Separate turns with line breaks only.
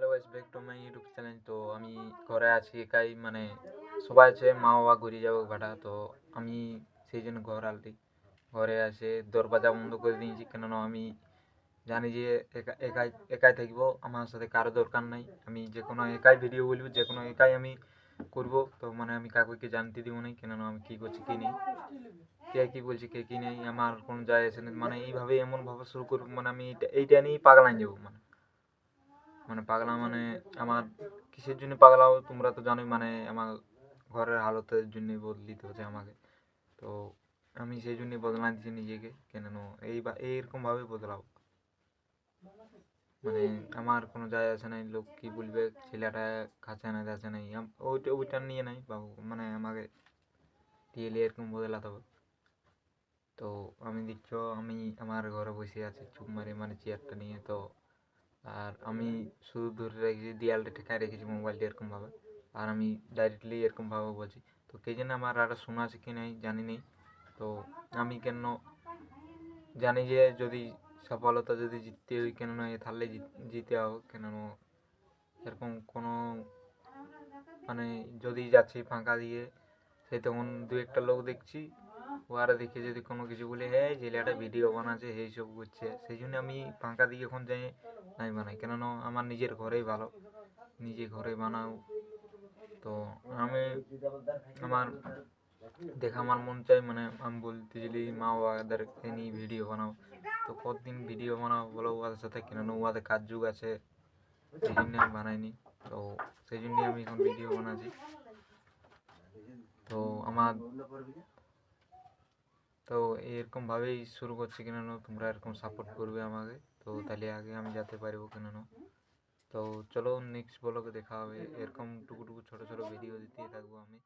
Hello guys, back to my YouTube channel. তো আমি ঘরে আছি একাই, মানে সবাই আছে, মা বাবা ঘুরে যাবো ভাড়া। তো আমি সেই জন্য ঘরে আছে, দরজা বন্ধ করে দিয়েছি। কেননা আমি জানি যে একাই একাই থাকবো, আমার সাথে কারো দরকার নাই। আমি যে কোনো একাই ভিডিও বলবো, যে কোনো একাই আমি করবো। তো মানে আমি কাকুকে জানতে দিব না, কেননা আমি কী করছি কী নেই, কে কী বলছি কে কী নেই, আমার কোনো যায় আসে না। মানে এইভাবে এমনভাবে শুরু করবো, মানে আমি এইটা নিয়েই পাগলান যাবো। মানে মানে পাগলা মানে আমার কিসের জন্য পাগলা হবো তোমরা তো জানোই। মানে আমার ঘরের হালতের জন্যই বদলিতে হচ্ছে আমাকে। তো আমি সেই জন্যই বদলা দিচ্ছি নিজেকে। কেন এইরকমভাবে বদলাও, মানে আমার কোনো যায় আসে নাই লোক কী বলবে, ছেলেটা খাচ্ছে না যাচ্ছে নাই, ওইটা নিয়ে নাই বাবু। মানে আমাকে রিয়েলি এরকম বদলাতে হবে। তো আমি দেখছো আমি আমার ঘরে বসে আছি চুপ মারে, মানে চেয়ারটা নিয়ে। তো আর আমি শুধু ধরে রেখেছি, দেয়ালটা ঠেকায় রেখেছি মোবাইলটা এরকমভাবে। আর আমি ডাইরেক্টলি এরকমভাবে বলছি। তো কে জানে আমার আর শোনা আছে কি নাই জানি নেই। তো আমি কেন জানি যে যদি সফলতা যদি জিততে হয়, কেন না তাহলে জিতে হবে। কেন এরকম কোনো মানে যদি যাচ্ছি ফাঁকা দিয়ে, সে তখন দু একটা লোক দেখছি, ওরা দেখে যদি কোনো কিছু বলে হ্যাঁ ছেলেটা ভিডিও বানাচ্ছে এই সব করছে, সেই জন্য আমি ফাঁকা দিয়ে এখন যাই নাই বানাই। কেননা আমার নিজের ঘরেই ভালো, নিজে ঘরে বানাও। তো আমি আমার আমার মন চাই, মানে আমি বলতে গেলি মা বাবাদেরকে নিয়ে ভিডিও বানাও। তো কতদিন ভিডিও বানাও বলো ওদের সাথে, কেননা ওদের কাজ যুগ আছে, সেই জন্য আমি বানাইনি। তো সেই জন্যই আমি এখন ভিডিও বানাচ্ছি। তো আমার তো এরকমভাবেই শুরু করছি, কেননা তোমরা এরকম সাপোর্ট করবে আমাকে। তো তাহলে আগে আমি যেতে পারবো। কেননা তো চলো নেক্সট ব্লগে দেখা হবে, এরকম টুকু টুকু ছোটো ছোটো ভিডিও দিতে থাকবো আমি।